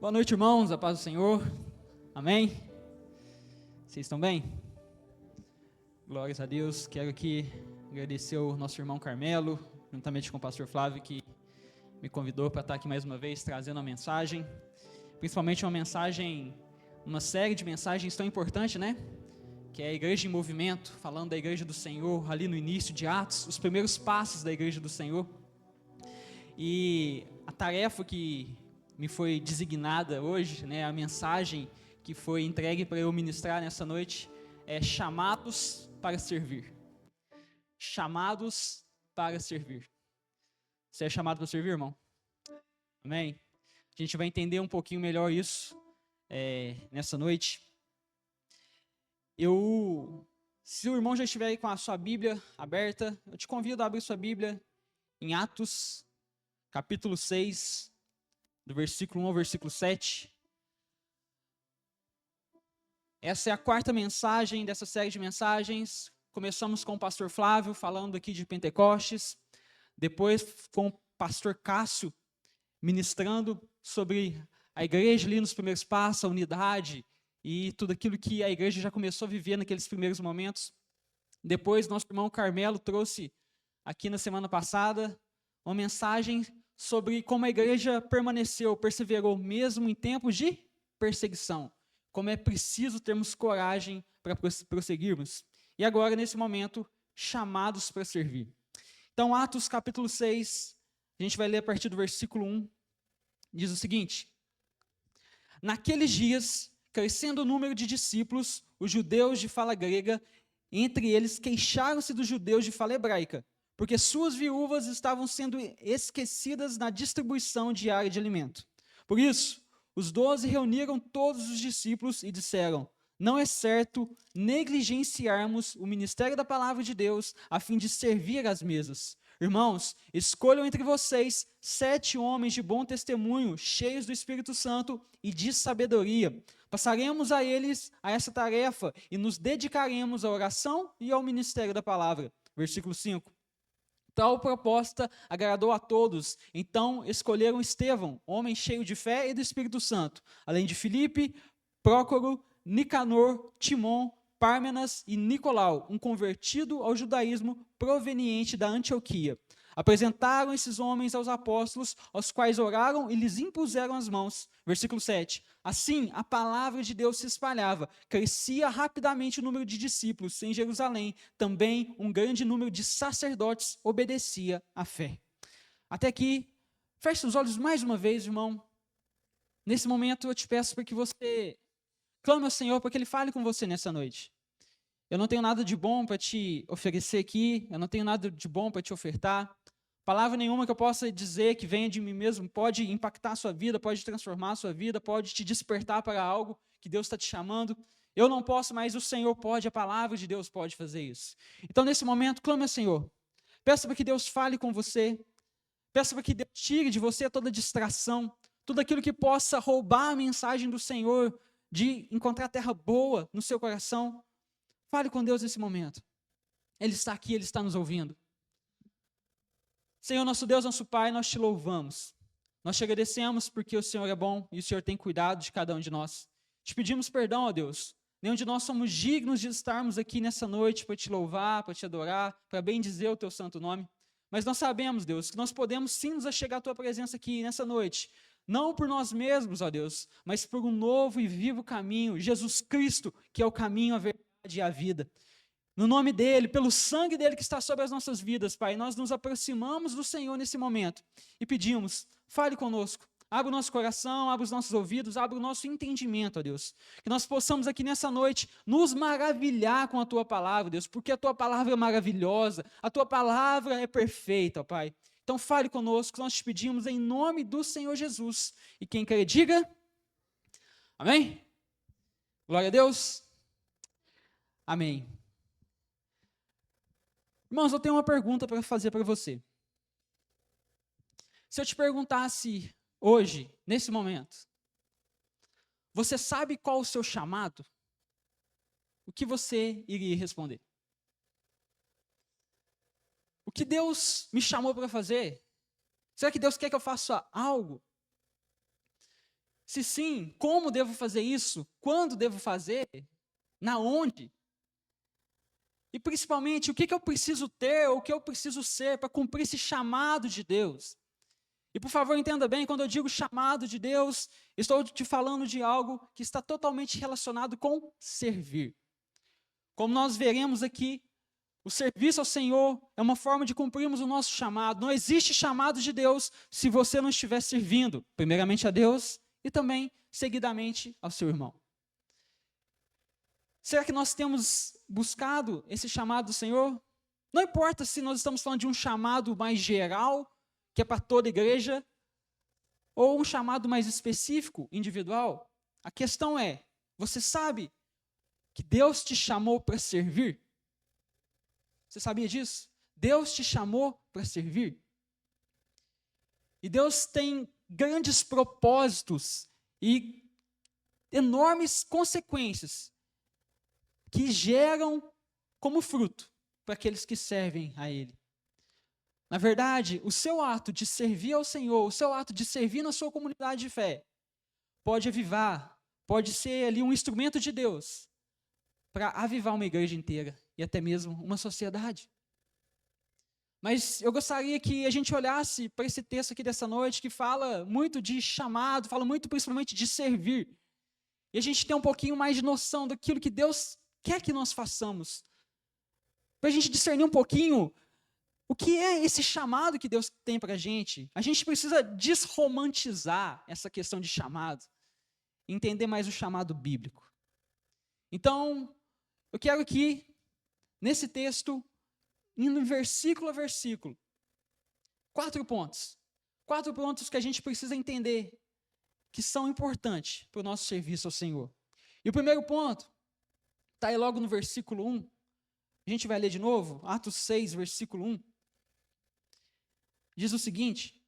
Boa noite, irmãos, a paz do Senhor, amém? Vocês estão bem? Glórias a Deus. Quero aqui agradecer ao nosso irmão Carmelo, juntamente com o pastor Flávio, que me convidou para estar aqui mais uma vez, trazendo uma mensagem, principalmente uma mensagem, uma série de mensagens tão importante, né? Que é a Igreja em Movimento, falando da Igreja do Senhor, ali no início de Atos, os primeiros passos da Igreja do Senhor. E a tarefa que me foi designada hoje, né, a mensagem que foi entregue para eu ministrar nessa noite é chamados para servir. Chamados para servir. Você é chamado para servir, irmão? Amém? A gente vai entender um pouquinho melhor isso nessa noite. Se o irmão já estiver aí com a sua Bíblia aberta, eu te convido a abrir sua Bíblia em Atos, capítulo 6, do versículo 1 ao versículo 7. Essa é a quarta mensagem dessa série de mensagens. Começamos com o pastor Flávio, falando aqui de Pentecostes. Depois com o pastor Cássio, ministrando sobre a igreja ali nos primeiros passos, a unidade e tudo aquilo que a igreja já começou a viver naqueles primeiros momentos. Depois, nosso irmão Carmelo trouxe aqui na semana passada uma mensagem sobre como a igreja permaneceu, perseverou, mesmo em tempos de perseguição. Como é preciso termos coragem para prosseguirmos. E agora, nesse momento, chamados para servir. Então, Atos capítulo 6, a gente vai ler a partir do versículo 1, diz o seguinte: Naqueles dias, crescendo o número de discípulos, os judeus de fala grega, entre eles queixaram-se dos judeus de fala hebraica, porque suas viúvas estavam sendo esquecidas na distribuição diária de alimento. Por isso, os 12 reuniram todos os discípulos e disseram: não é certo negligenciarmos o ministério da palavra de Deus a fim de servir às mesas. Irmãos, escolham entre vocês 7 homens de bom testemunho, cheios do Espírito Santo e de sabedoria. Passaremos a eles a essa tarefa e nos dedicaremos à oração e ao ministério da palavra. Versículo 5. Tal proposta agradou a todos, então escolheram Estevão, homem cheio de fé e do Espírito Santo, além de Filipe, Prócoro, Nicanor, Timon, Pármenas e Nicolau, um convertido ao judaísmo proveniente da Antioquia. Apresentaram esses homens aos apóstolos, aos quais oraram e lhes impuseram as mãos. Versículo 7. Assim, a palavra de Deus se espalhava, crescia rapidamente o número de discípulos em Jerusalém, também um grande número de sacerdotes obedecia à fé. Até aqui, feche os olhos mais uma vez, irmão. Nesse momento eu te peço para que você clame ao Senhor para que Ele fale com você nessa noite. Eu não tenho nada de bom para te oferecer aqui, eu não tenho nada de bom para te ofertar. Palavra nenhuma que eu possa dizer que venha de mim mesmo pode impactar a sua vida, pode transformar a sua vida, pode te despertar para algo que Deus está te chamando. Eu não posso, mas o Senhor pode, a palavra de Deus pode fazer isso. Então, nesse momento, clame ao Senhor. Peça para que Deus fale com você. Peça para que Deus tire de você toda distração, tudo aquilo que possa roubar a mensagem do Senhor, de encontrar terra boa no seu coração. Fale com Deus nesse momento. Ele está aqui, Ele está nos ouvindo. Senhor, nosso Deus, nosso Pai, nós te louvamos. Nós te agradecemos porque o Senhor é bom e o Senhor tem cuidado de cada um de nós. Te pedimos perdão, ó Deus. Nenhum de nós somos dignos de estarmos aqui nessa noite para te louvar, para te adorar, para bendizer o teu santo nome. Mas nós sabemos, Deus, que nós podemos sim nos achegar à tua presença aqui nessa noite. Não por nós mesmos, ó Deus, mas por um novo e vivo caminho, Jesus Cristo, que é o caminho, a verdade e a vida. No nome dele, pelo sangue dele que está sobre as nossas vidas, Pai, nós nos aproximamos do Senhor nesse momento e pedimos, fale conosco, abra o nosso coração, abra os nossos ouvidos, abra o nosso entendimento, ó Deus. Que nós possamos aqui nessa noite nos maravilhar com a tua palavra, Deus, porque a tua palavra é maravilhosa, a tua palavra é perfeita, ó Pai. Então fale conosco, nós te pedimos em nome do Senhor Jesus. E quem quer, diga amém? Glória a Deus. Amém. Irmãos, eu tenho uma pergunta para fazer para você. Se eu te perguntasse hoje, nesse momento, você sabe qual o seu chamado? O que você iria responder? O que Deus me chamou para fazer? Será que Deus quer que eu faça algo? Se sim, como devo fazer isso? Quando devo fazer? Na onde? E principalmente, o que eu preciso ter ou o que eu preciso ser para cumprir esse chamado de Deus? E por favor, entenda bem, quando eu digo chamado de Deus, estou te falando de algo que está totalmente relacionado com servir. Como nós veremos aqui, o serviço ao Senhor é uma forma de cumprirmos o nosso chamado. Não existe chamado de Deus se você não estiver servindo, primeiramente a Deus e também, seguidamente, ao seu irmão. Será que nós temos buscado esse chamado do Senhor? Não importa se nós estamos falando de um chamado mais geral, que é para toda a igreja, ou um chamado mais específico, individual. A questão é, você sabe que Deus te chamou para servir? Você sabia disso? Deus te chamou para servir. E Deus tem grandes propósitos e enormes consequências que geram como fruto para aqueles que servem a Ele. Na verdade, o seu ato de servir ao Senhor, o seu ato de servir na sua comunidade de fé, pode avivar, pode ser ali um instrumento de Deus para avivar uma igreja inteira e até mesmo uma sociedade. Mas eu gostaria que a gente olhasse para esse texto aqui dessa noite, que fala muito de chamado, fala muito principalmente de servir. E a gente tem um pouquinho mais de noção daquilo que Deus quer que nós façamos. Para a gente discernir um pouquinho o que é esse chamado que Deus tem para a gente precisa desromantizar essa questão de chamado, entender mais o chamado bíblico. Então, eu quero que, nesse texto, indo versículo a versículo, 4 pontos que a gente precisa entender, que são importantes para o nosso serviço ao Senhor. E o primeiro ponto, está aí logo no versículo 1, a gente vai ler de novo, Atos 6, versículo 1, diz o seguinte: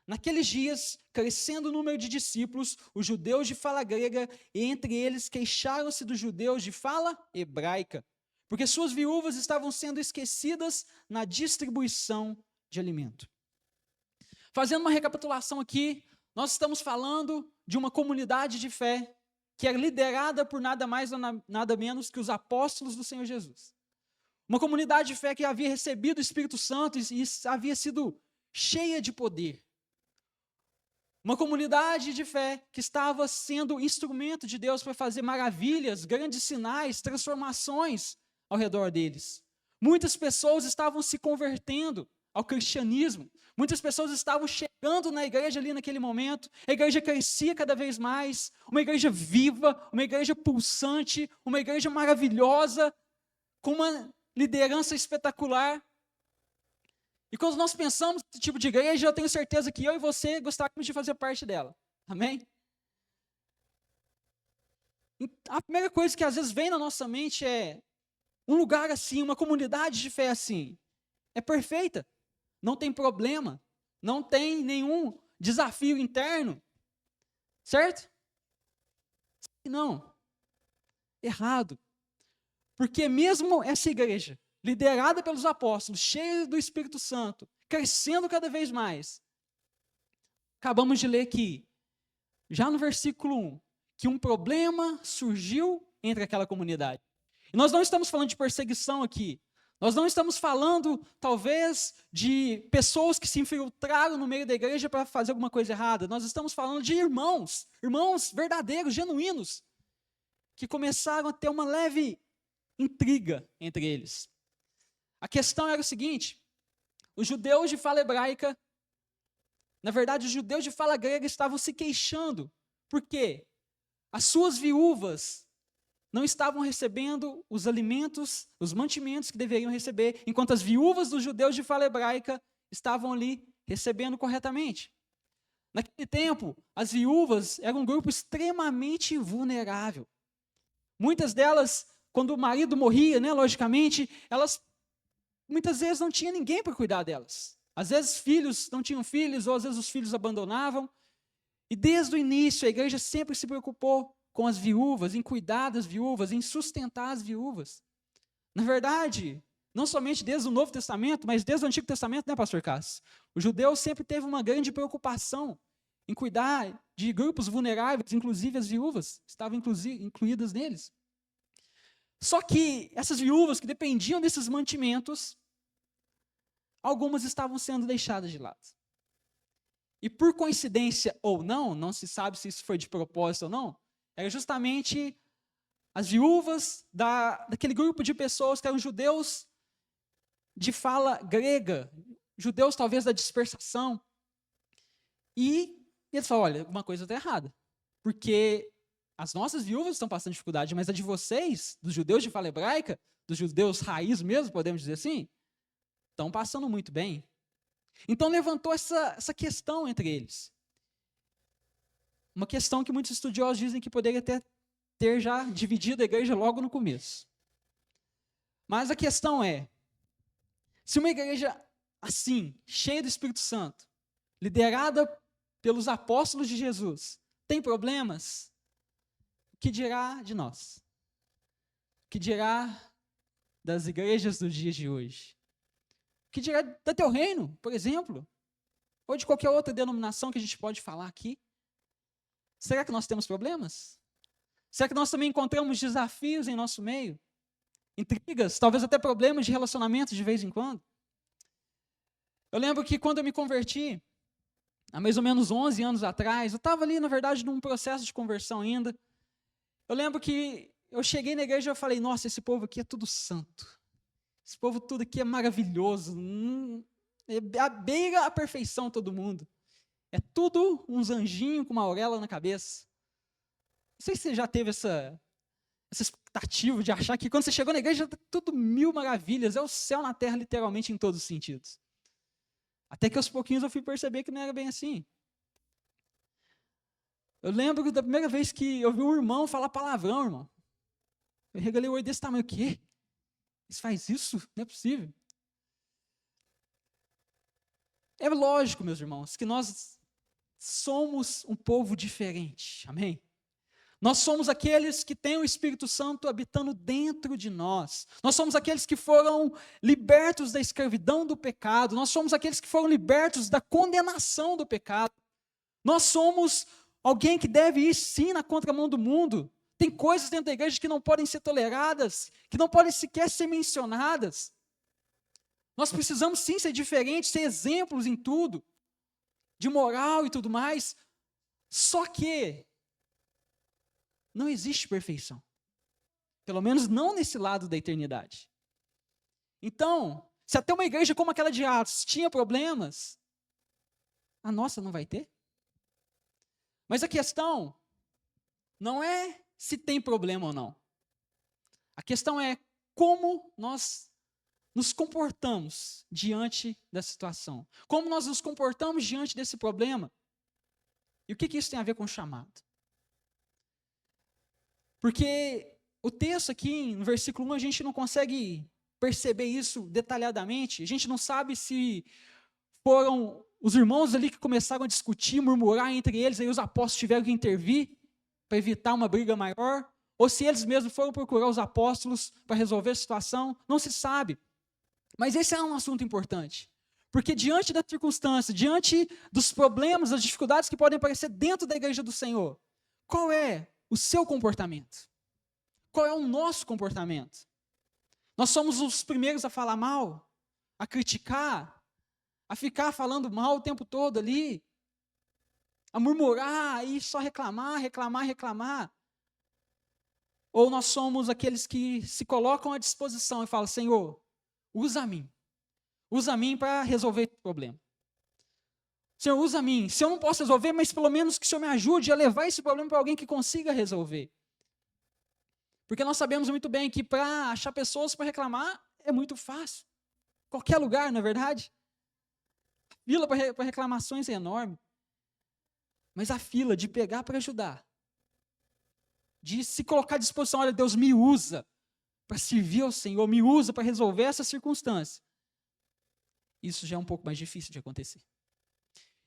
naqueles dias, crescendo o número de discípulos, os judeus de fala grega, e entre eles queixaram-se dos judeus de fala hebraica, porque suas viúvas estavam sendo esquecidas na distribuição de alimento. Fazendo uma recapitulação aqui, nós estamos falando de uma comunidade de fé que era liderada por nada mais ou nada menos que os apóstolos do Senhor Jesus. Uma comunidade de fé que havia recebido o Espírito Santo e havia sido cheia de poder. Uma comunidade de fé que estava sendo instrumento de Deus para fazer maravilhas, grandes sinais, transformações ao redor deles. Muitas pessoas estavam se convertendo ao cristianismo. Muitas pessoas estavam chegando na igreja ali naquele momento. A igreja crescia cada vez mais. Uma igreja viva, uma igreja pulsante, uma igreja maravilhosa, com uma liderança espetacular. E quando nós pensamos nesse tipo de igreja, eu tenho certeza que eu e você gostaríamos de fazer parte dela. Amém? E a primeira coisa que às vezes vem na nossa mente é um lugar assim, uma comunidade de fé assim, é perfeita, não tem problema, não tem nenhum desafio interno, certo? Não, errado. Porque mesmo essa igreja, liderada pelos apóstolos, cheia do Espírito Santo, crescendo cada vez mais, acabamos de ler aqui, já no versículo 1, que um problema surgiu entre aquela comunidade. E nós não estamos falando de perseguição aqui, nós não estamos falando, talvez, de pessoas que se infiltraram no meio da igreja para fazer alguma coisa errada, nós estamos falando de irmãos verdadeiros, genuínos, que começaram a ter uma leve intriga entre eles. A questão era o seguinte: os judeus de fala hebraica, na verdade, os judeus de fala grega estavam se queixando, porque as suas viúvas não estavam recebendo os alimentos, os mantimentos que deveriam receber, enquanto as viúvas dos judeus de fala hebraica estavam ali recebendo corretamente. Naquele tempo, as viúvas eram um grupo extremamente vulnerável. Muitas delas, quando o marido morria, logicamente, elas muitas vezes não tinha ninguém para cuidar delas. Às vezes filhos não tinham filhos, ou às vezes os filhos abandonavam. E desde o início a igreja sempre se preocupou com as viúvas, em cuidar das viúvas, em sustentar as viúvas. Na verdade, não somente desde o Novo Testamento, mas desde o Antigo Testamento, pastor Cássio? O judeu sempre teve uma grande preocupação em cuidar de grupos vulneráveis, inclusive as viúvas, estavam incluídas neles. Só que essas viúvas que dependiam desses mantimentos, algumas estavam sendo deixadas de lado. E por coincidência ou não, não se sabe se isso foi de propósito ou não, era justamente as viúvas daquele grupo de pessoas que eram judeus de fala grega, judeus talvez da dispersação. E eles falaram, olha, alguma coisa está errada, porque as nossas viúvas estão passando dificuldade, mas a de vocês, dos judeus de fala hebraica, dos judeus raiz mesmo, podemos dizer assim, estão passando muito bem. Então levantou essa questão entre eles. Uma questão que muitos estudiosos dizem que poderia ter já dividido a igreja logo no começo. Mas a questão é, se uma igreja assim, cheia do Espírito Santo, liderada pelos apóstolos de Jesus, tem problemas, o que dirá de nós? O que dirá das igrejas dos dias de hoje? O que dirá do teu reino, por exemplo? Ou de qualquer outra denominação que a gente pode falar aqui? Será que nós temos problemas? Será que nós também encontramos desafios em nosso meio? Intrigas, talvez até problemas de relacionamento de vez em quando? Eu lembro que quando eu me converti, há mais ou menos 11 anos atrás, eu estava ali, na verdade, num processo de conversão ainda. Eu lembro que eu cheguei na igreja e eu falei, nossa, esse povo aqui é tudo santo. Esse povo tudo aqui é maravilhoso. Beira a perfeição todo mundo. É tudo uns anjinhos com uma auréola na cabeça. Não sei se você já teve essa expectativa de achar que quando você chegou na igreja está tudo mil maravilhas. É o céu na terra, literalmente, em todos os sentidos. Até que aos pouquinhos eu fui perceber que não era bem assim. Eu lembro da primeira vez que eu vi um irmão falar palavrão, irmão. Eu regalei o olho desse tamanho. O quê? Você faz isso? Não é possível. É lógico, meus irmãos, que nós somos um povo diferente. Amém? Nós somos aqueles que têm o Espírito Santo habitando dentro de nós. Nós somos aqueles que foram libertos da escravidão do pecado. Nós somos aqueles que foram libertos da condenação do pecado. Nós somos alguém que deve ir sim na contramão do mundo. Tem coisas dentro da igreja que não podem ser toleradas, que não podem sequer ser mencionadas. Nós precisamos sim ser diferentes, ser exemplos em tudo, de moral e tudo mais. Só que não existe perfeição. Pelo menos não nesse lado da eternidade. Então, se até uma igreja como aquela de Atos tinha problemas, a nossa não vai ter? Mas a questão não é se tem problema ou não. A questão é como nós nos comportamos diante da situação. Como nós nos comportamos diante desse problema. E o que isso tem a ver com o chamado? Porque o texto aqui, no versículo 1, a gente não consegue perceber isso detalhadamente. A gente não sabe se foram os irmãos ali que começaram a discutir, murmurar entre eles, aí os apóstolos tiveram que intervir para evitar uma briga maior, ou se eles mesmos foram procurar os apóstolos para resolver a situação, não se sabe. Mas esse é um assunto importante, porque diante da circunstância, diante dos problemas, das dificuldades que podem aparecer dentro da igreja do Senhor, qual é o seu comportamento? Qual é o nosso comportamento? Nós somos os primeiros a falar mal, a criticar, a ficar falando mal o tempo todo ali, a murmurar e só reclamar. Ou nós somos aqueles que se colocam à disposição e falam, Senhor, usa a mim para resolver esse problema. Senhor, usa a mim. Se eu não posso resolver, mas pelo menos que o Senhor me ajude a levar esse problema para alguém que consiga resolver. Porque nós sabemos muito bem que para achar pessoas para reclamar é muito fácil. Qualquer lugar, não é verdade? A fila para reclamações é enorme. Mas a fila de pegar para ajudar, de se colocar à disposição, olha, Deus me usa para servir ao Senhor, me usa para resolver essa circunstância. Isso já é um pouco mais difícil de acontecer.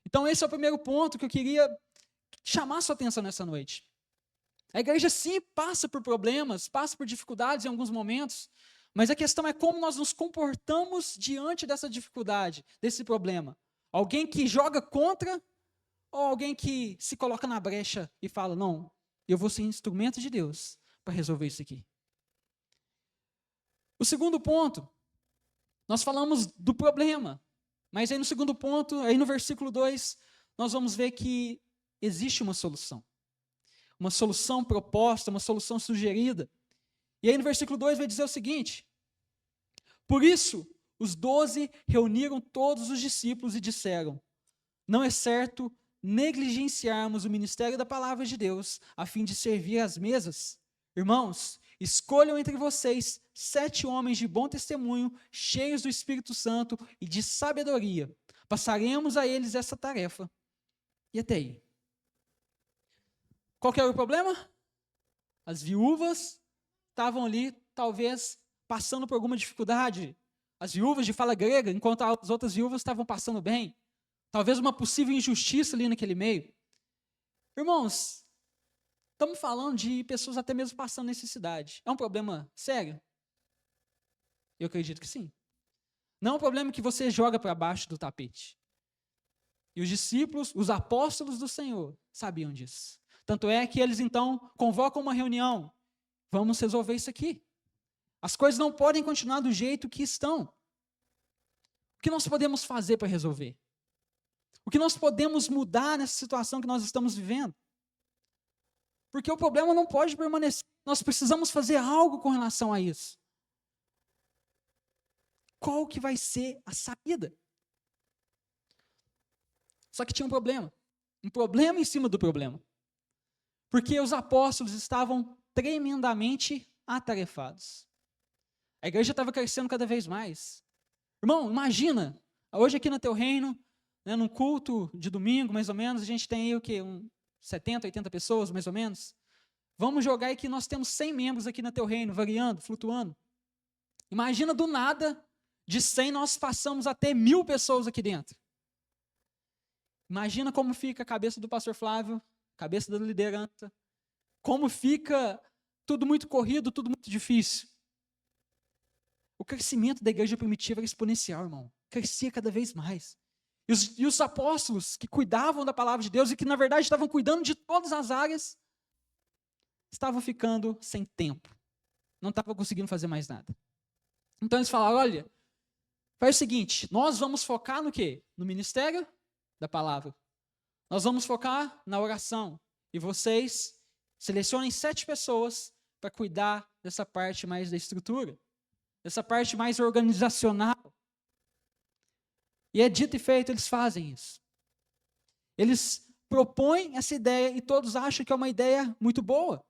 Então esse é o primeiro ponto que eu queria chamar a sua atenção nessa noite. A igreja sim passa por problemas, passa por dificuldades em alguns momentos, mas a questão é como nós nos comportamos diante dessa dificuldade, desse problema. Alguém que joga contra Ou alguém que se coloca na brecha e fala, não, eu vou ser instrumento de Deus para resolver isso aqui. O segundo ponto, nós falamos do problema, mas aí no segundo ponto, aí no versículo 2, nós vamos ver que existe uma solução proposta, uma solução sugerida. E aí no versículo 2 vai dizer o seguinte: por isso, os 12 reuniram todos os discípulos e disseram, não é certo negligenciarmos o ministério da palavra de Deus, a fim de servir às mesas. Irmãos, escolham entre vocês 7 homens de bom testemunho, cheios do Espírito Santo e de sabedoria. Passaremos a eles essa tarefa. E até aí? Qual que era o problema? As viúvas estavam ali, talvez, passando por alguma dificuldade. As viúvas de fala grega, enquanto as outras viúvas estavam passando bem. Talvez uma possível injustiça ali naquele meio. Irmãos, estamos falando de pessoas até mesmo passando necessidade. É um problema sério? Eu acredito que sim. Não é um problema que você joga para baixo do tapete. E os discípulos, os apóstolos do Senhor, sabiam disso. Tanto é que eles então convocam uma reunião. Vamos resolver isso aqui. As coisas não podem continuar do jeito que estão. O que nós podemos fazer para resolver? O que nós podemos mudar nessa situação que nós estamos vivendo? Porque o problema não pode permanecer. Nós precisamos fazer algo com relação a isso. Qual que vai ser a saída? Só que tinha um problema em cima do problema. Porque os apóstolos estavam tremendamente atarefados. A igreja estava crescendo cada vez mais. Irmão, imagina, hoje aqui no Teu Reino, né, num culto de domingo, mais ou menos, a gente tem aí o quê? 70, 80 pessoas, mais ou menos. Vamos jogar aí que nós temos 100 membros aqui no Teu Reino, variando, flutuando. Imagina do nada, de 100 nós passamos a ter 1000 pessoas aqui dentro. Imagina como fica a cabeça do pastor Flávio, cabeça da liderança, como fica tudo muito corrido, tudo muito difícil. O crescimento da igreja primitiva era exponencial, irmão. Crescia cada vez mais. E os apóstolos que cuidavam da palavra de Deus e que, na verdade, estavam cuidando de todas as áreas, estavam ficando sem tempo. Não estavam conseguindo fazer mais nada. Então eles falaram, olha, faz o seguinte, nós vamos focar no quê? No ministério da palavra. Nós vamos focar na oração. E vocês selecionem 7 pessoas para cuidar dessa parte mais da estrutura, dessa parte mais organizacional. E é dito e feito, eles fazem isso. Eles propõem essa ideia e todos acham que é uma ideia muito boa.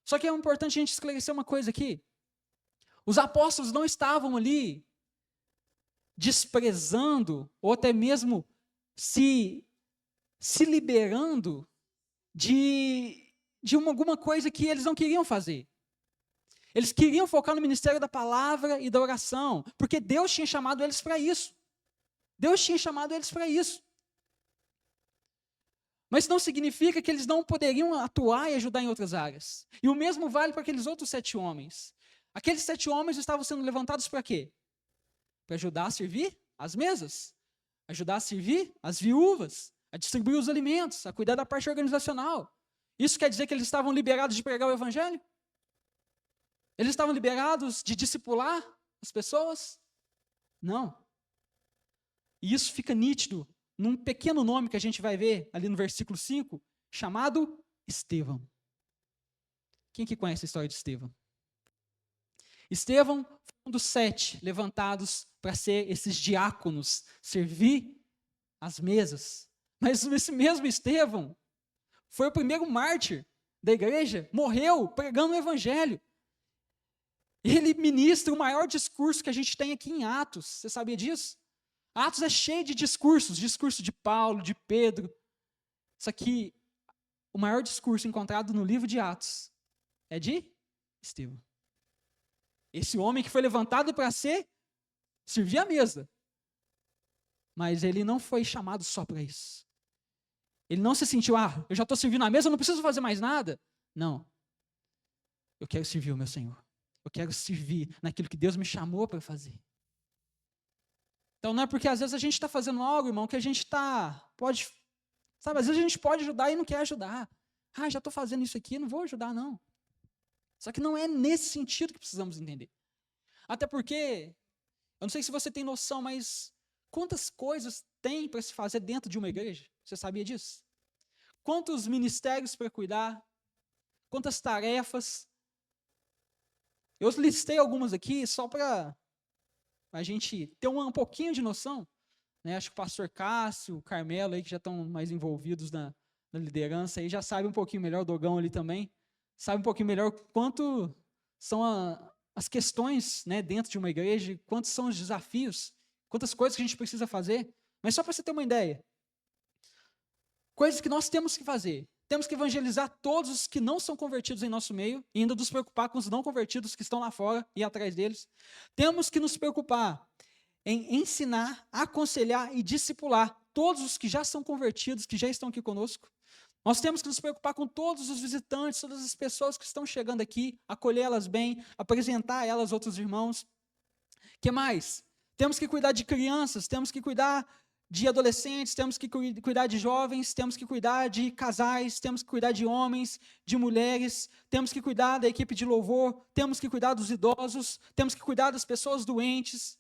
Só que é importante a gente esclarecer uma coisa aqui. Os apóstolos não estavam ali desprezando ou até mesmo se liberando de alguma coisa que eles não queriam fazer. Eles queriam focar no ministério da palavra e da oração, porque Deus tinha chamado eles para isso. Deus tinha chamado eles para isso. Mas não significa que eles não poderiam atuar e ajudar em outras áreas. E o mesmo vale para aqueles outros 7 homens. Aqueles 7 homens estavam sendo levantados para quê? Para ajudar a servir as mesas, ajudar a servir as viúvas, a distribuir os alimentos, a cuidar da parte organizacional. Isso quer dizer que eles estavam liberados de pregar o evangelho? Eles estavam liberados de discipular as pessoas? Não. E isso fica nítido num pequeno nome que a gente vai ver ali no versículo 5, chamado Estevão. Quem que conhece a história de Estevão? Estevão foi um dos 7 levantados para ser esses diáconos, servir as mesas. Mas esse mesmo Estevão foi o primeiro mártir da igreja, morreu pregando o evangelho. Ele ministra o maior discurso que a gente tem aqui em Atos. Você sabia disso? Atos é cheio de discursos, discurso de Paulo, de Pedro. Só que o maior discurso encontrado no livro de Atos é de Estevão. Esse homem que foi levantado para servir a mesa. Mas ele não foi chamado só para isso. Ele não se sentiu, eu já estou servindo a mesa, eu não preciso fazer mais nada. Não. Eu quero servir o meu Senhor. Eu quero servir naquilo que Deus me chamou para fazer. Então não é porque às vezes a gente está fazendo algo, irmão, que a gente pode Sabe, às vezes a gente pode ajudar e não quer ajudar. Ah, já estou fazendo isso aqui, não vou ajudar, não. Só que não é nesse sentido que precisamos entender. Até porque, eu não sei se você tem noção, mas quantas coisas tem para se fazer dentro de uma igreja? Você sabia disso? Quantos ministérios para cuidar? Quantas tarefas? Eu listei algumas aqui só para a gente ter um pouquinho de noção. Né? Acho que o pastor Cássio, o Carmelo, aí, que já estão mais envolvidos na liderança, aí, já sabe um pouquinho melhor, o Dogão ali também, sabe um pouquinho melhor quanto são as questões, né, dentro de uma igreja, quantos são os desafios, quantas coisas que a gente precisa fazer. Mas só para você ter uma ideia, coisas que nós temos que fazer. Temos que evangelizar todos os que não são convertidos em nosso meio e ainda nos preocupar com os não convertidos que estão lá fora e atrás deles. Temos que nos preocupar em ensinar, aconselhar e discipular todos os que já são convertidos, que já estão aqui conosco. Nós temos que nos preocupar com todos os visitantes, todas as pessoas que estão chegando aqui, acolhê-las bem, apresentar elas a outros irmãos. O que mais? Temos que cuidar de crianças, temos que cuidar de adolescentes, temos que cuidar de jovens, temos que cuidar de casais, temos que cuidar de homens, de mulheres, temos que cuidar da equipe de louvor, temos que cuidar dos idosos, temos que cuidar das pessoas doentes,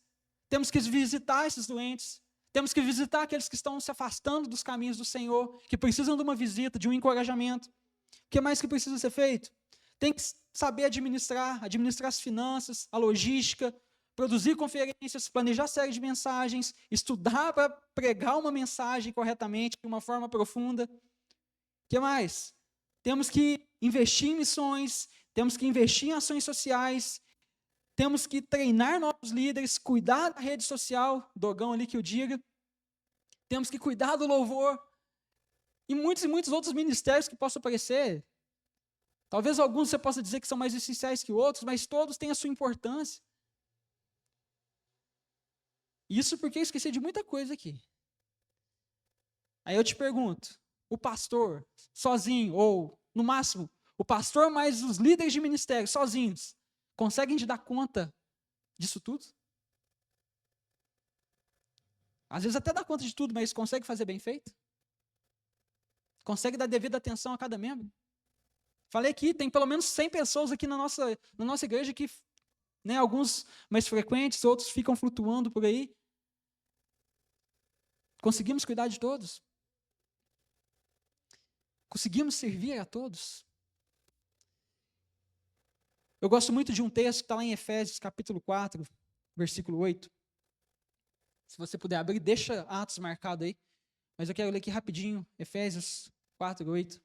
temos que visitar esses doentes, temos que visitar aqueles que estão se afastando dos caminhos do Senhor, que precisam de uma visita, de um encorajamento. O que mais que precisa ser feito? Tem que saber administrar as finanças, a logística, produzir conferências, planejar série de mensagens, estudar para pregar uma mensagem corretamente, de uma forma profunda. O que mais? Temos que investir em missões, temos que investir em ações sociais, temos que treinar novos líderes, cuidar da rede social, Dogão ali que o diga, temos que cuidar do louvor, e muitos outros ministérios que possam aparecer. Talvez alguns você possa dizer que são mais essenciais que outros, mas todos têm a sua importância. Isso porque eu esqueci de muita coisa aqui. Aí eu te pergunto, o pastor sozinho, ou no máximo, o pastor mais os líderes de ministério sozinhos, conseguem te dar conta disso tudo? Às vezes até dá conta de tudo, mas consegue fazer bem feito? Consegue dar devida atenção a cada membro? Falei que tem pelo menos 100 pessoas aqui na nossa igreja que, né, alguns mais frequentes, outros ficam flutuando por aí. Conseguimos cuidar de todos? Conseguimos servir a todos? Eu gosto muito de um texto que está lá em Efésios, capítulo 4, versículo 8. Se você puder abrir, deixa Atos marcado aí. Mas eu quero ler aqui rapidinho, Efésios 4, 8.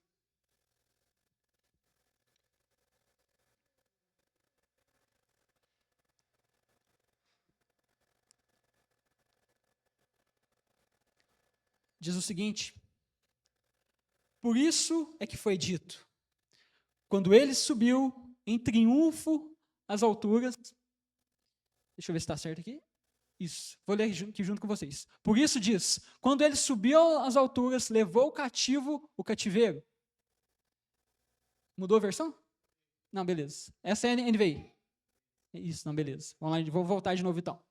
Diz o seguinte: por isso é que foi dito, quando ele subiu em triunfo às alturas, deixa eu ver se está certo aqui, isso, vou ler aqui junto com vocês. Por isso diz, quando ele subiu às alturas, levou cativo o cativeiro. Mudou a versão? Não, beleza. Essa é a NVI. Isso, não, beleza. Vamos lá, vou voltar de novo então.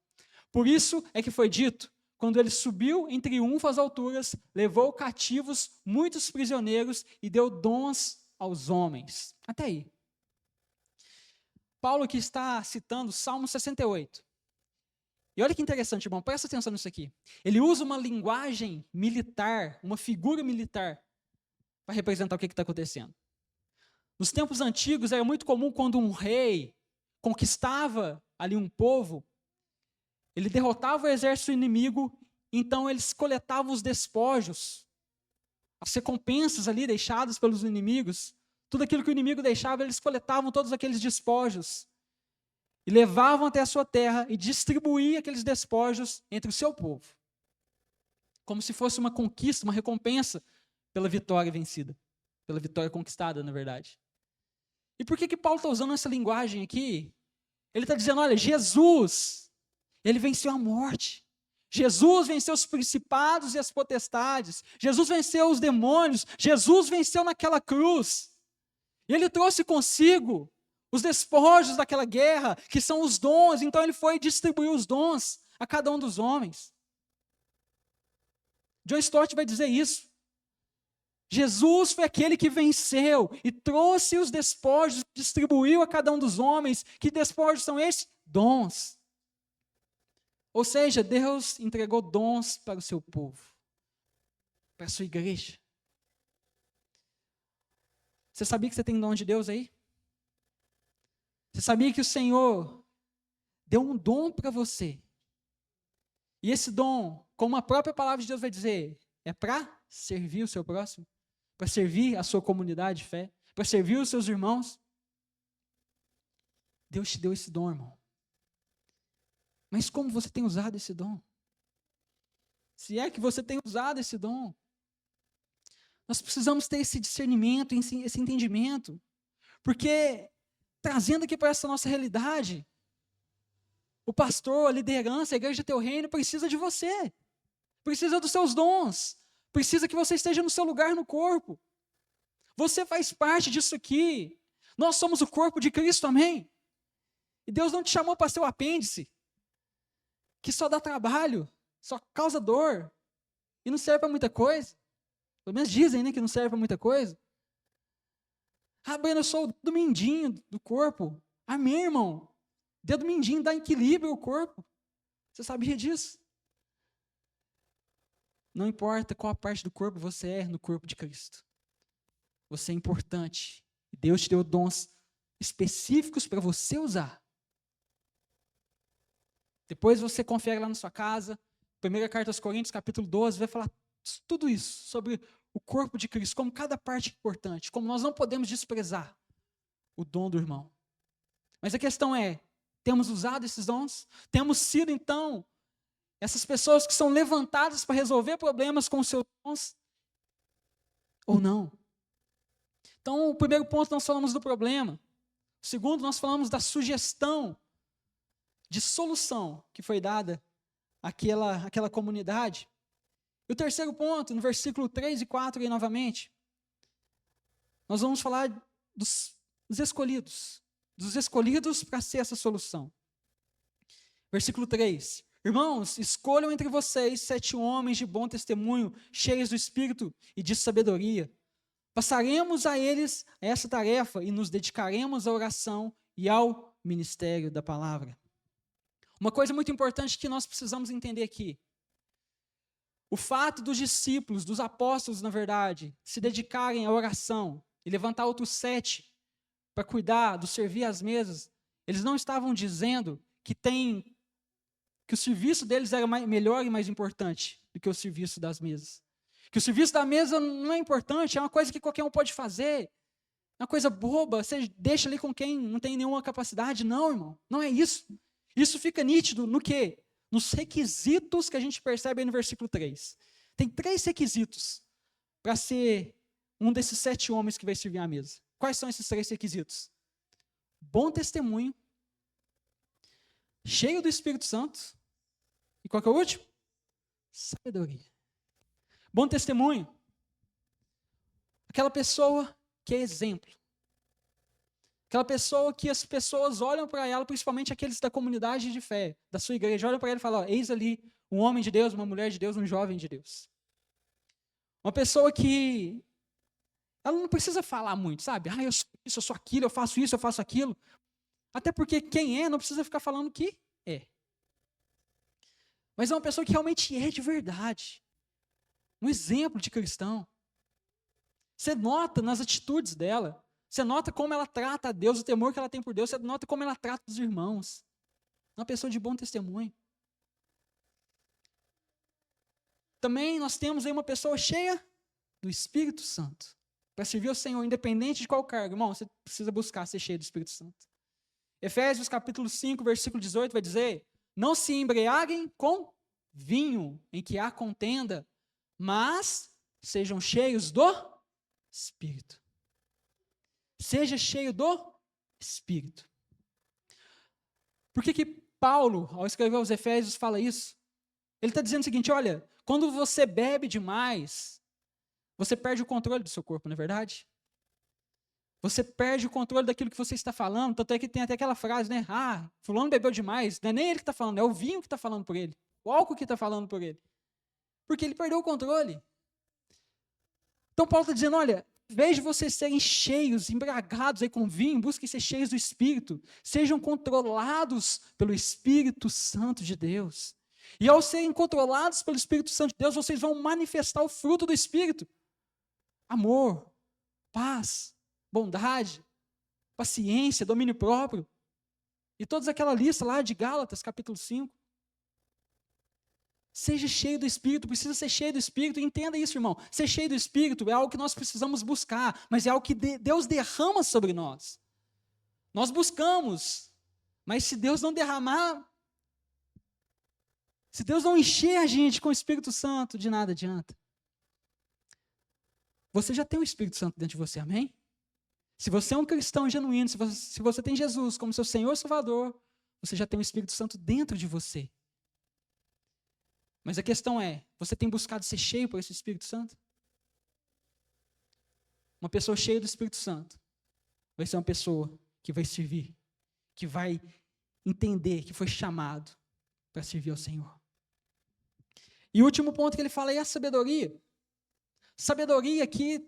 Por isso é que foi dito, quando ele subiu em triunfo às alturas, levou cativos muitos prisioneiros e deu dons aos homens. Até aí. Paulo aqui está citando Salmo 68. E olha que interessante, irmão, presta atenção nisso aqui. Ele usa uma linguagem militar, uma figura militar, para representar o que está acontecendo. Nos tempos antigos, era muito comum quando um rei conquistava ali um povo, ele derrotava o exército inimigo, então eles coletavam os despojos, as recompensas ali deixadas pelos inimigos, tudo aquilo que o inimigo deixava, eles coletavam todos aqueles despojos, e levavam até a sua terra e distribuíam aqueles despojos entre o seu povo, como se fosse uma conquista, uma recompensa pela vitória vencida, pela vitória conquistada, na verdade. E por que Paulo está usando essa linguagem aqui? Ele está dizendo, olha, Jesus, ele venceu a morte. Jesus venceu os principados e as potestades. Jesus venceu os demônios. Jesus venceu naquela cruz. E ele trouxe consigo os despojos daquela guerra, que são os dons. Então ele foi distribuir os dons a cada um dos homens. John Stott vai dizer isso. Jesus foi aquele que venceu e trouxe os despojos, distribuiu a cada um dos homens. Que despojos são esses? Dons. Ou seja, Deus entregou dons para o seu povo, para a sua igreja. Você sabia que você tem dom de Deus aí? Você sabia que o Senhor deu um dom para você? E esse dom, como a própria palavra de Deus vai dizer, é para servir o seu próximo, para servir a sua comunidade de fé, para servir os seus irmãos. Deus te deu esse dom, irmão. Mas como você tem usado esse dom? Se é que você tem usado esse dom, nós precisamos ter esse discernimento, esse entendimento, porque trazendo aqui para essa nossa realidade, o pastor, a liderança, a igreja do teu reino precisa de você, precisa dos seus dons, precisa que você esteja no seu lugar no corpo. Você faz parte disso aqui. Nós somos o corpo de Cristo, amém? E Deus não te chamou para ser o apêndice, que só dá trabalho, só causa dor, e não serve para muita coisa. Pelo menos dizem, né, que não serve para muita coisa. Ah, Breno, eu sou do mindinho do corpo. Amém, irmão? Dedo mindinho dá equilíbrio ao corpo. Você sabia disso? Não importa qual parte do corpo você é no corpo de Cristo. Você é importante. Deus te deu dons específicos para você usar. Depois você confere lá na sua casa, 1 Carta aos Coríntios, capítulo 12, vai falar tudo isso sobre o corpo de Cristo, como cada parte é importante, como nós não podemos desprezar o dom do irmão. Mas a questão é, temos usado esses dons? Temos sido, então, essas pessoas que são levantadas para resolver problemas com os seus dons? Ou não? Então, o primeiro ponto, nós falamos do problema. O segundo, nós falamos da sugestão de solução que foi dada àquela comunidade. E o terceiro ponto, no versículo 3 e 4, aí novamente, nós vamos falar dos escolhidos para ser essa solução. Versículo 3. Irmãos, escolham entre vocês 7 homens de bom testemunho, cheios do Espírito e de sabedoria. Passaremos a eles essa tarefa e nos dedicaremos à oração e ao ministério da palavra. Uma coisa muito importante que nós precisamos entender aqui. O fato dos discípulos, dos apóstolos, na verdade, se dedicarem à oração e levantar outros 7 para cuidar do servir às mesas, eles não estavam dizendo que o serviço deles era melhor e mais importante do que o serviço das mesas. Que o serviço da mesa não é importante, é uma coisa que qualquer um pode fazer, é uma coisa boba, você deixa ali com quem não tem nenhuma capacidade. Não, irmão, não é isso. Isso fica nítido no quê? Nos requisitos que a gente percebe aí no versículo 3. Tem 3 requisitos para ser um desses 7 homens que vai servir à mesa. Quais são esses 3 requisitos? Bom testemunho, cheio do Espírito Santo, e qual que é o último? Sabedoria. Bom testemunho. Aquela pessoa que é exemplo. Aquela pessoa que as pessoas olham para ela, principalmente aqueles da comunidade de fé, da sua igreja, olham para ela e falam, eis ali um homem de Deus, uma mulher de Deus, um jovem de Deus. Uma pessoa que ela não precisa falar muito, sabe? Eu sou isso, eu sou aquilo, eu faço isso, eu faço aquilo. Até porque quem é não precisa ficar falando que é. Mas é uma pessoa que realmente é de verdade. Um exemplo de cristão. Você nota nas atitudes dela. Você nota como ela trata a Deus, o temor que ela tem por Deus. Você nota como ela trata os irmãos. Uma pessoa de bom testemunho. Também nós temos aí uma pessoa cheia do Espírito Santo. Para servir ao Senhor, independente de qual cargo. Irmão, você precisa buscar ser cheio do Espírito Santo. Efésios capítulo 5, versículo 18 vai dizer, não se embriaguem com vinho em que há contenda, mas sejam cheios do Espírito. Seja cheio do Espírito. Por que Paulo, ao escrever aos Efésios, fala isso? Ele está dizendo o seguinte, olha, quando você bebe demais, você perde o controle do seu corpo, não é verdade? Você perde o controle daquilo que você está falando, tanto é que tem até aquela frase, né? Fulano bebeu demais, não é nem ele que está falando, é o vinho que está falando por ele, o álcool que está falando por ele. Porque ele perdeu o controle. Então Paulo está dizendo, olha, em vez de vocês serem cheios, embriagados aí com vinho, busquem ser cheios do Espírito. Sejam controlados pelo Espírito Santo de Deus. E ao serem controlados pelo Espírito Santo de Deus, vocês vão manifestar o fruto do Espírito. Amor, paz, bondade, paciência, domínio próprio. E toda aquela lista lá de Gálatas, capítulo 5. Seja cheio do Espírito, precisa ser cheio do Espírito. Entenda isso, irmão. Ser cheio do Espírito é algo que nós precisamos buscar, mas é algo que Deus derrama sobre nós. Nós buscamos, mas se Deus não derramar, se Deus não encher a gente com o Espírito Santo, de nada adianta. Você já tem o Espírito Santo dentro de você, amém? Se você é um cristão genuíno, se você tem Jesus como seu Senhor e Salvador, você já tem o Espírito Santo dentro de você. Mas a questão é, você tem buscado ser cheio por esse Espírito Santo? Uma pessoa cheia do Espírito Santo vai ser uma pessoa que vai servir, que vai entender que foi chamado para servir ao Senhor. E o último ponto que ele fala é a sabedoria. Sabedoria aqui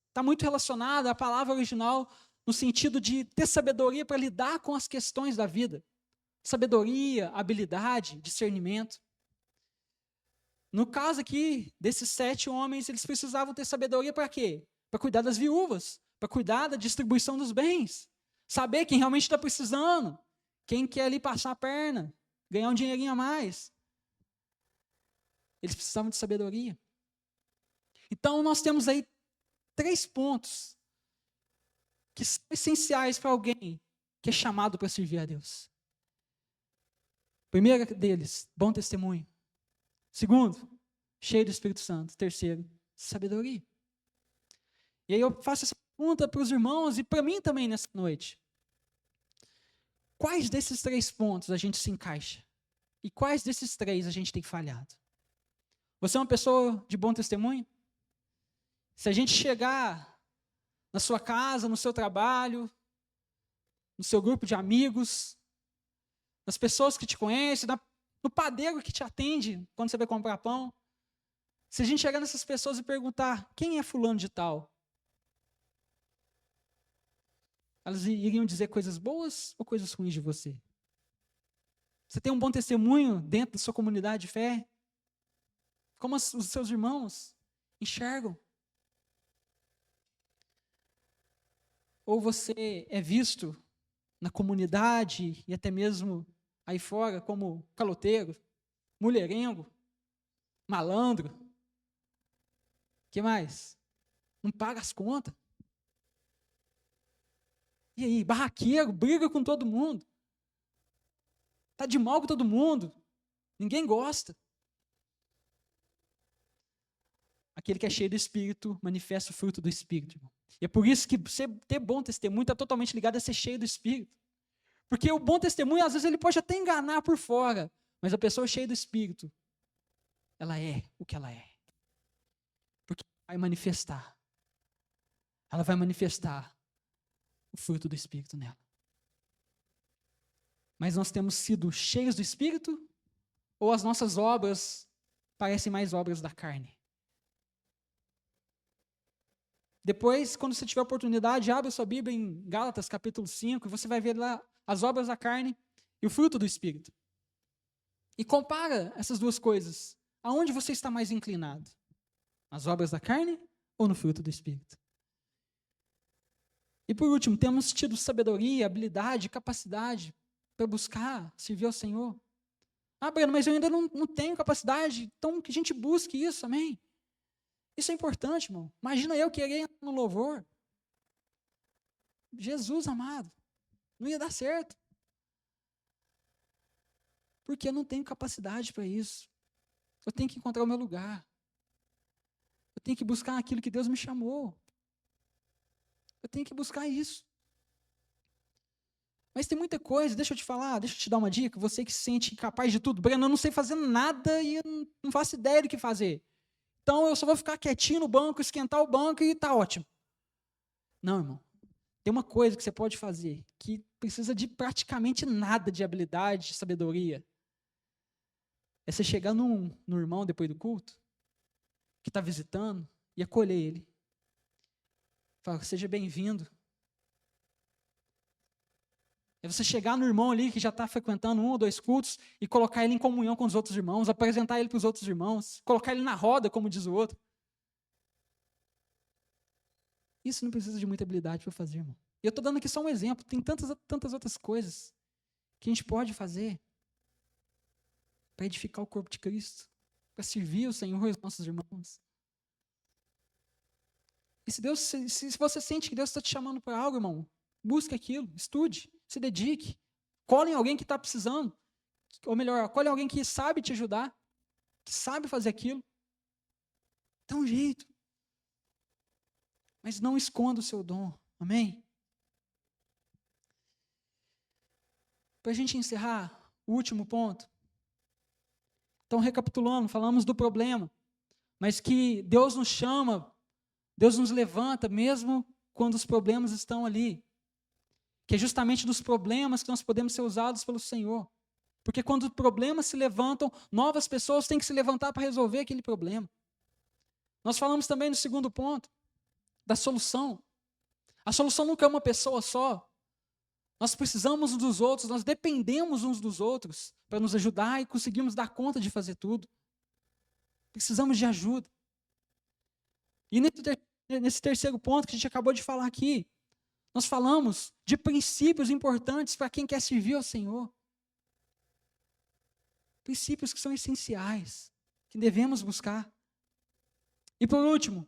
está muito relacionada à palavra original no sentido de ter sabedoria para lidar com as questões da vida. Sabedoria, habilidade, discernimento. No caso aqui, desses 7 homens, eles precisavam ter sabedoria para quê? Para cuidar das viúvas, para cuidar da distribuição dos bens, saber quem realmente está precisando, quem quer ali passar a perna, ganhar um dinheirinho a mais. Eles precisavam de sabedoria. Então, nós temos aí 3 pontos que são essenciais para alguém que é chamado para servir a Deus. Primeiro deles, bom testemunho. Segundo, cheio do Espírito Santo. Terceiro, sabedoria. E aí eu faço essa pergunta para os irmãos e para mim também nessa noite. Quais desses 3 pontos a gente se encaixa? E quais desses 3 a gente tem falhado? Você é uma pessoa de bom testemunho? Se a gente chegar na sua casa, no seu trabalho, no seu grupo de amigos, nas pessoas que te conhecem, no padeiro que te atende quando você vai comprar pão, se a gente chegar nessas pessoas e perguntar, quem é fulano de tal? Elas iriam dizer coisas boas ou coisas ruins de você? Você tem um bom testemunho dentro da sua comunidade de fé? Como os seus irmãos enxergam? Ou você é visto na comunidade e até mesmo aí fora como caloteiro, mulherengo, malandro? O que mais? Não paga as contas? E aí, barraqueiro, briga com todo mundo. Está de mal com todo mundo. Ninguém gosta. Aquele que é cheio do Espírito manifesta o fruto do Espírito, irmão. E é por isso que você ter bom testemunho está totalmente ligado a ser cheio do Espírito. Porque o bom testemunho, às vezes, ele pode até enganar por fora, mas a pessoa cheia do Espírito, ela é o que ela é. Porque vai manifestar. Ela vai manifestar o fruto do Espírito nela. Mas nós temos sido cheios do Espírito ou as nossas obras parecem mais obras da carne? Depois, quando você tiver oportunidade, abre a sua Bíblia em Gálatas capítulo 5 e você vai ver lá as obras da carne e o fruto do Espírito. E compara essas duas coisas. Aonde você está mais inclinado? Nas obras da carne ou no fruto do Espírito? E por último, temos tido sabedoria, habilidade, capacidade para buscar servir ao Senhor. Ah, Breno, mas eu ainda não tenho capacidade, então que a gente busque isso, amém? Isso é importante, irmão. Imagina eu querer entrar no louvor. Jesus amado, não ia dar certo. Porque eu não tenho capacidade para isso. Eu tenho que encontrar o meu lugar. Eu tenho que buscar aquilo que Deus me chamou. Eu tenho que buscar isso. Mas tem muita coisa, deixa eu te falar, deixa eu te dar uma dica, você que se sente incapaz de tudo. Breno, eu não sei fazer nada e eu não faço ideia do que fazer. Então eu só vou ficar quietinho no banco, esquentar o banco e tá ótimo. Não, irmão. Tem uma coisa que você pode fazer que precisa de praticamente nada de habilidade, de sabedoria. É você chegar no irmão depois do culto, que está visitando, e acolher ele. Fala, seja bem-vindo. É você chegar no irmão ali que já está frequentando 1 ou 2 cultos e colocar ele em comunhão com os outros irmãos, apresentar ele para os outros irmãos, colocar ele na roda, como diz o outro. Isso não precisa de muita habilidade para fazer, irmão. E eu estou dando aqui só um exemplo, tem tantas outras coisas que a gente pode fazer para edificar o corpo de Cristo, para servir o Senhor e os nossos irmãos. E se você sente que Deus está te chamando para algo, irmão, busque aquilo, estude, se dedique, cole em alguém que está precisando, ou melhor, cole em alguém que sabe te ajudar, que sabe fazer aquilo. Dá um jeito. Mas não esconda o seu dom, amém? Para a gente encerrar, o último ponto. Então, recapitulando, falamos do problema, mas que Deus nos chama, Deus nos levanta mesmo quando os problemas estão ali. Que é justamente dos problemas que nós podemos ser usados pelo Senhor. Porque quando os problemas se levantam, novas pessoas têm que se levantar para resolver aquele problema. Nós falamos também no segundo ponto, da solução. A solução nunca é uma pessoa só. Nós precisamos uns dos outros, nós dependemos uns dos outros para nos ajudar e conseguirmos dar conta de fazer tudo. Precisamos de ajuda. E nesse terceiro ponto que a gente acabou de falar aqui, nós falamos de princípios importantes para quem quer servir ao Senhor. Princípios que são essenciais, que devemos buscar. E por último,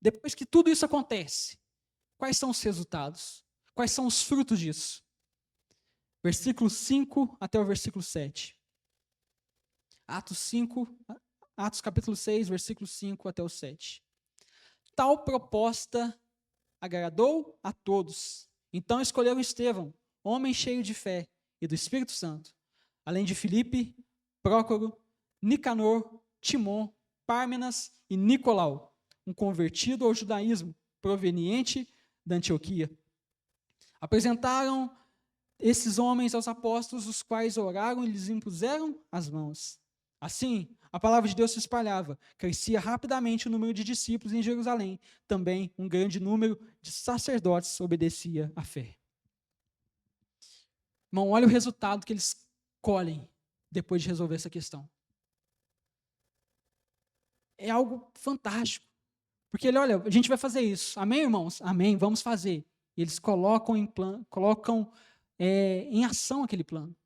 depois que tudo isso acontece, quais são os resultados? Quais são os frutos disso? Versículo 5 até o versículo 7. Atos capítulo 6, versículo 5 até o 7. Tal proposta agradou a todos. Então escolheram Estevão, homem cheio de fé e do Espírito Santo, além de Filipe, Prócoro, Nicanor, Timon, Pármenas e Nicolau, um convertido ao judaísmo, proveniente da Antioquia. Apresentaram esses homens aos apóstolos, os quais oraram e lhes impuseram as mãos. Assim, a palavra de Deus se espalhava, crescia rapidamente o número de discípulos em Jerusalém. Também um grande número de sacerdotes obedecia à fé. Irmão, olha o resultado que eles colhem depois de resolver essa questão. É algo fantástico. Porque ele, olha, a gente vai fazer isso. Amém, irmãos? Amém, vamos fazer. E eles colocam em ação aquele plano.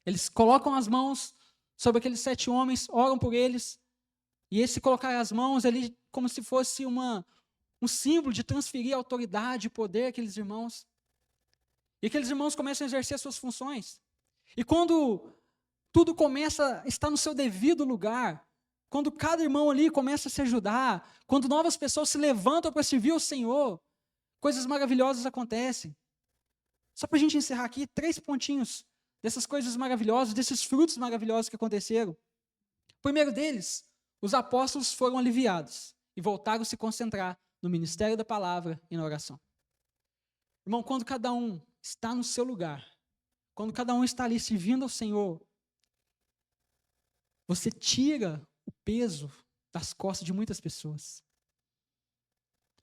Eles colocam as mãos sobre aqueles 7 homens, oram por eles, e esse colocar as mãos ali como se fosse um símbolo de transferir autoridade e poder àqueles irmãos. E aqueles irmãos começam a exercer as suas funções. E quando tudo começa a estar no seu devido lugar, quando cada irmão ali começa a se ajudar, quando novas pessoas se levantam para servir ao Senhor, coisas maravilhosas acontecem. Só para a gente encerrar aqui, 3 pontinhos dessas coisas maravilhosas, desses frutos maravilhosos que aconteceram. O primeiro deles, os apóstolos foram aliviados e voltaram a se concentrar no ministério da palavra e na oração. Irmão, quando cada um está no seu lugar, quando cada um está ali servindo ao Senhor, você tira o peso das costas de muitas pessoas.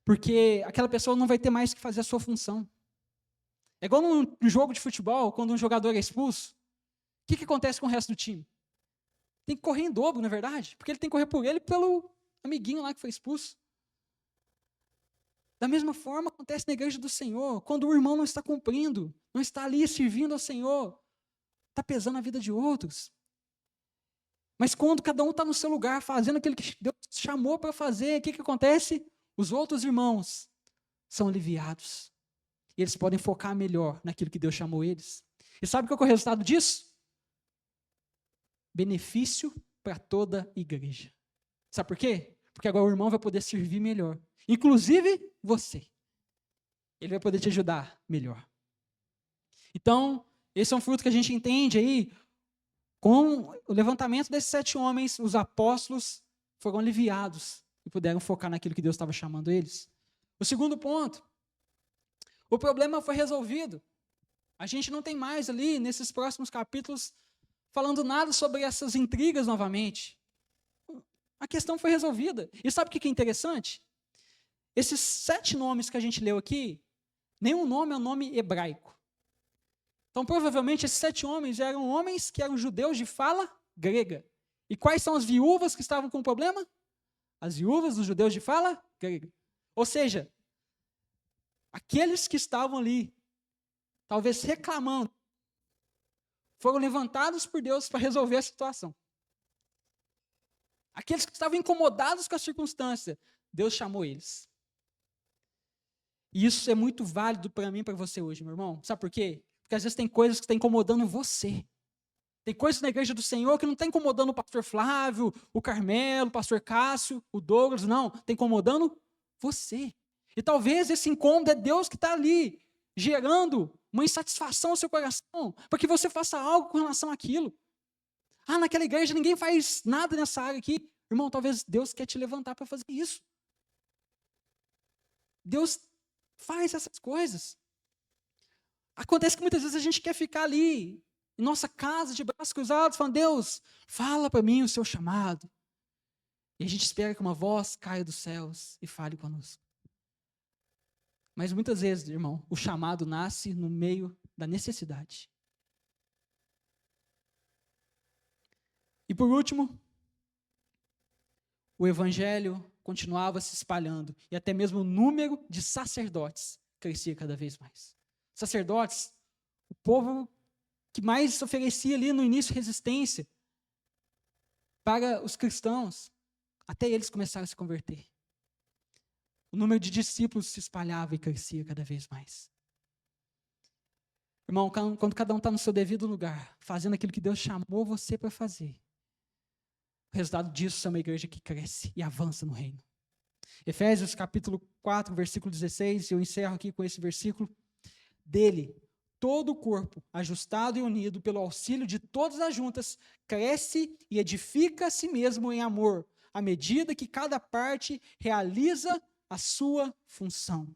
Porque aquela pessoa não vai ter mais que fazer a sua função. É igual num jogo de futebol, quando um jogador é expulso. O que acontece com o resto do time? Tem que correr em dobro, não é verdade? Porque ele tem que correr por ele e pelo amiguinho lá que foi expulso. Da mesma forma acontece na igreja do Senhor, quando o irmão não está cumprindo, não está ali servindo ao Senhor, está pesando a vida de outros. Mas quando cada um está no seu lugar, fazendo aquilo que Deus chamou para fazer, o que acontece? Os outros irmãos são aliviados. E eles podem focar melhor naquilo que Deus chamou eles. E sabe qual é o resultado disso? Benefício para toda a igreja. Sabe por quê? Porque agora o irmão vai poder servir melhor. Inclusive você. Ele vai poder te ajudar melhor. Então, esse é um fruto que a gente entende aí. Com o levantamento desses 7 homens, os apóstolos foram aliviados e puderam focar naquilo que Deus estava chamando eles. O segundo ponto. O problema foi resolvido. A gente não tem mais ali, nesses próximos capítulos, falando nada sobre essas intrigas novamente. A questão foi resolvida. E sabe o que é interessante? Esses 7 nomes que a gente leu aqui, nenhum nome é um nome hebraico. Então, provavelmente, esses 7 homens eram homens que eram judeus de fala grega. E quais são as viúvas que estavam com problema? As viúvas dos judeus de fala grega. Ou seja, aqueles que estavam ali, talvez reclamando, foram levantados por Deus para resolver a situação. Aqueles que estavam incomodados com a circunstância, Deus chamou eles. E isso é muito válido para mim e para você hoje, meu irmão. Sabe por quê? Porque às vezes tem coisas que estão incomodando você. Tem coisas na igreja do Senhor que não está incomodando o pastor Flávio, o Carmelo, o pastor Cássio, o Douglas, não. Está incomodando você. E talvez esse incômodo é Deus que está ali, gerando uma insatisfação no seu coração, para que você faça algo com relação àquilo. Ah, naquela igreja ninguém faz nada nessa área aqui. Irmão, talvez Deus quer te levantar para fazer isso. Deus faz essas coisas. Acontece que muitas vezes a gente quer ficar ali, em nossa casa, de braços cruzados, falando, Deus, fala para mim o seu chamado. E a gente espera que uma voz caia dos céus e fale conosco. Mas muitas vezes, irmão, o chamado nasce no meio da necessidade. E por último, o evangelho continuava se espalhando e até mesmo o número de sacerdotes crescia cada vez mais. Sacerdotes, o povo que mais se oferecia ali no início resistência para os cristãos, até eles começaram a se converter. O número de discípulos se espalhava e crescia cada vez mais. Irmão, quando cada um está no seu devido lugar, fazendo aquilo que Deus chamou você para fazer, o resultado disso é uma igreja que cresce e avança no reino. Efésios capítulo 4, versículo 16, eu encerro aqui com esse versículo. Dele, todo o corpo, ajustado e unido pelo auxílio de todas as juntas, cresce e edifica a si mesmo em amor, à medida que cada parte realiza a sua função.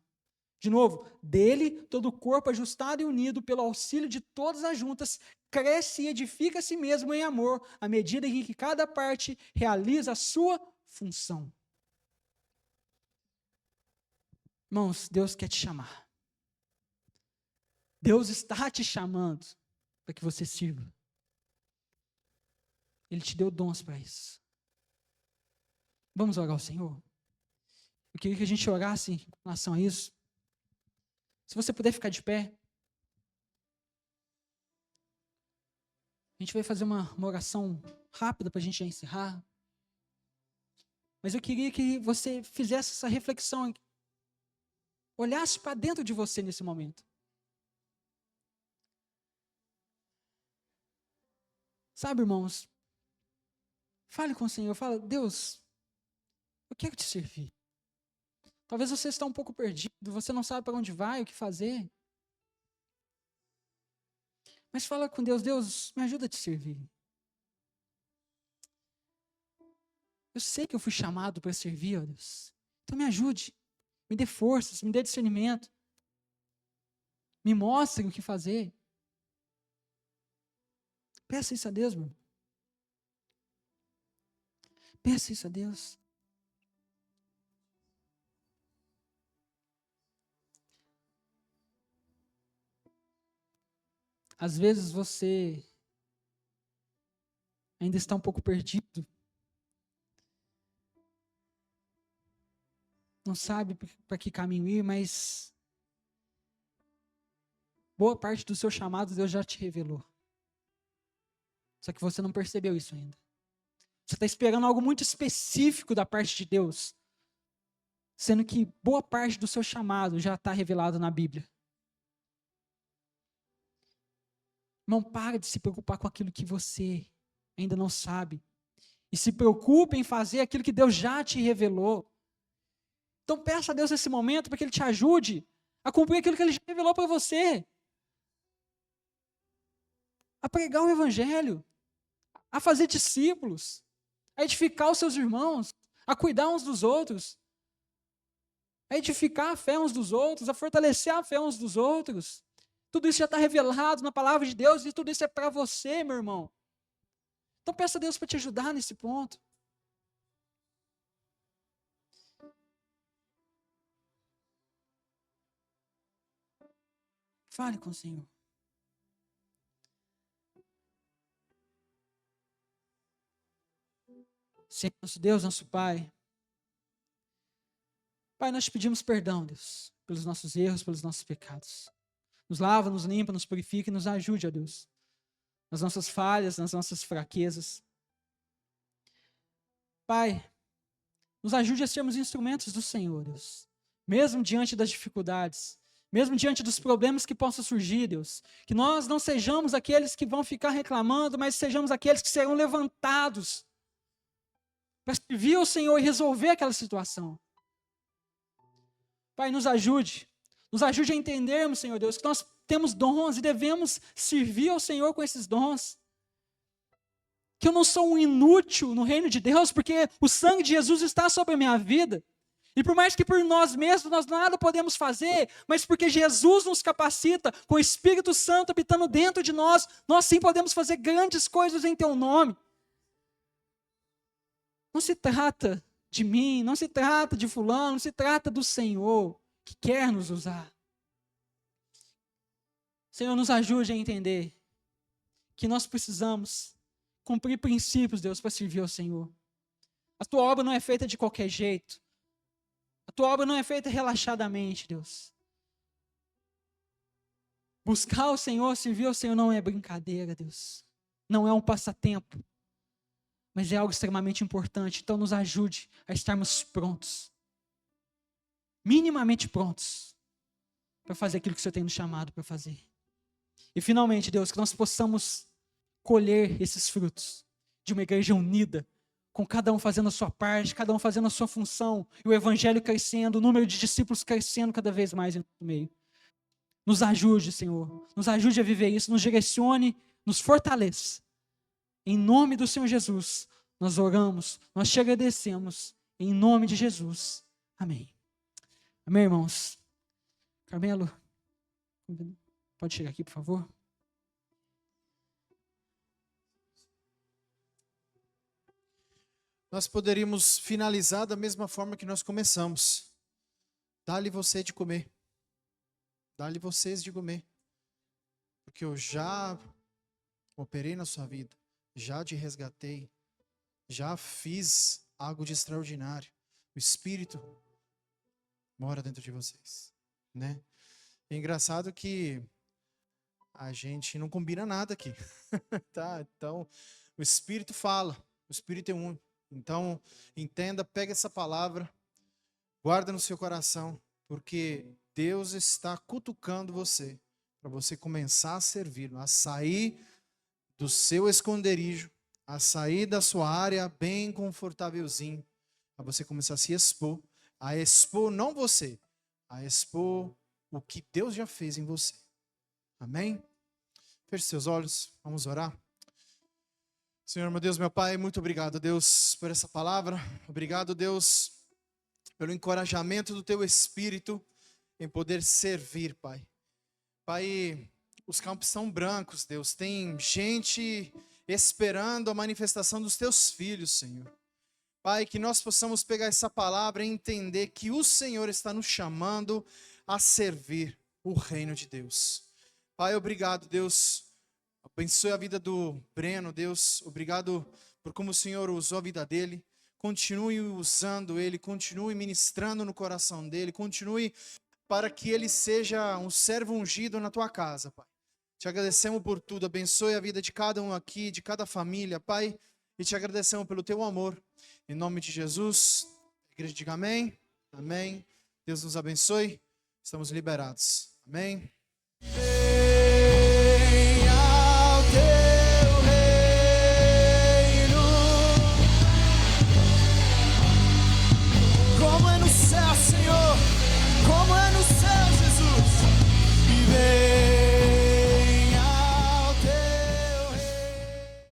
De novo, dele, todo o corpo ajustado e unido pelo auxílio de todas as juntas, cresce e edifica a si mesmo em amor, à medida em que cada parte realiza a sua função. Irmãos, Deus quer te chamar. Deus está te chamando para que você sirva. Ele te deu dons para isso. Vamos orar ao Senhor? Eu queria que a gente orasse em relação a isso. Se você puder ficar de pé. A gente vai fazer uma oração rápida para a gente já encerrar. Mas eu queria que você fizesse essa reflexão, olhasse para dentro de você nesse momento. Sabe, irmãos, fale com o Senhor, fala, Deus, eu quero te servir. Talvez você está um pouco perdido, você não sabe para onde vai, o que fazer. Mas fala com Deus, Deus, me ajuda a te servir. Eu sei que eu fui chamado para servir, ó Deus. Então me ajude, me dê forças, me dê discernimento. Me mostre o que fazer. Peça isso a Deus, meu. Peça isso a Deus. Às vezes você ainda está um pouco perdido. Não sabe para que caminho ir, mas boa parte do seu chamado Deus já te revelou. Só que você não percebeu isso ainda. Você está esperando algo muito específico da parte de Deus, sendo que boa parte do seu chamado já está revelado na Bíblia. Não para de se preocupar com aquilo que você ainda não sabe. E se preocupe em fazer aquilo que Deus já te revelou. Então peça a Deus nesse momento para que Ele te ajude a cumprir aquilo que Ele já revelou para você. A pregar o Evangelho, a fazer discípulos, a edificar os seus irmãos, a cuidar uns dos outros, a edificar a fé uns dos outros, a fortalecer a fé uns dos outros. Tudo isso já está revelado na palavra de Deus e tudo isso é para você, meu irmão. Então peça a Deus para te ajudar nesse ponto. Fale com o Senhor. Senhor, nosso Deus, nosso Pai. Pai, nós te pedimos perdão, Deus, pelos nossos erros, pelos nossos pecados. Nos lava, nos limpa, nos purifica e nos ajude, ó Deus, nas nossas falhas, nas nossas fraquezas. Pai, nos ajude a sermos instrumentos do Senhor, Deus. Mesmo diante das dificuldades, mesmo diante dos problemas que possam surgir, Deus. Que nós não sejamos aqueles que vão ficar reclamando, mas sejamos aqueles que serão levantados para servir ao Senhor e resolver aquela situação. Pai, nos ajude a entendermos, Senhor Deus, que nós temos dons e devemos servir ao Senhor com esses dons. Que eu não sou um inútil no reino de Deus, porque o sangue de Jesus está sobre a minha vida. E por mais que por nós mesmos nós nada podemos fazer, mas porque Jesus nos capacita, com o Espírito Santo habitando dentro de nós, nós sim podemos fazer grandes coisas em Teu nome. Não se trata de mim, não se trata de fulano, não se trata do Senhor que quer nos usar. Senhor, nos ajude a entender que nós precisamos cumprir princípios, Deus, para servir ao Senhor. A Tua obra não é feita de qualquer jeito. A Tua obra não é feita relaxadamente, Deus. Buscar o Senhor, servir ao Senhor não é brincadeira, Deus. Não é um passatempo. Mas é algo extremamente importante. Então nos ajude a estarmos prontos. Minimamente prontos. Para fazer aquilo que o Senhor tem nos chamado para fazer. E finalmente, Deus, que nós possamos colher esses frutos. De uma igreja unida. Com cada um fazendo a sua parte, cada um fazendo a sua função. E o evangelho crescendo, o número de discípulos crescendo cada vez mais no meio. Nos ajude, Senhor. Nos ajude a viver isso. Nos direcione, nos fortaleça. Em nome do Senhor Jesus, nós oramos, nós te agradecemos, em nome de Jesus. Amém. Amém, irmãos? Carmelo, pode chegar aqui, por favor? Nós poderíamos finalizar da mesma forma que nós começamos. Dá-lhe você de comer. Dá-lhe vocês de comer. Porque eu já operei na sua vida. Já te resgatei, já fiz algo de extraordinário. O Espírito mora dentro de vocês, né? É engraçado que a gente não combina nada aqui, tá? Então, o Espírito fala, o Espírito é um. Então, entenda, pega essa palavra, guarda no seu coração, porque Deus está cutucando você, para você começar a servir, a sair do seu esconderijo, a sair da sua área bem confortávelzinho, a você começar a expor não você, a expor o que Deus já fez em você. Amém? Feche seus olhos, vamos orar. Senhor, meu Deus, meu Pai, muito obrigado, Deus, por essa palavra. Obrigado, Deus, pelo encorajamento do Teu Espírito em poder servir, Pai. Pai, os campos são brancos, Deus. Tem gente esperando a manifestação dos Teus filhos, Senhor. Pai, que nós possamos pegar essa palavra e entender que o Senhor está nos chamando a servir o reino de Deus. Pai, obrigado, Deus. Abençoe a vida do Breno, Deus. Obrigado por como o Senhor usou a vida dele. Continue usando ele, continue ministrando no coração dele, continue para que ele seja um servo ungido na tua casa, Pai. Te agradecemos por tudo, abençoe a vida de cada um aqui, de cada família, Pai, e te agradecemos pelo teu amor. Em nome de Jesus, a igreja diga amém, amém. Deus nos abençoe, estamos liberados. Amém.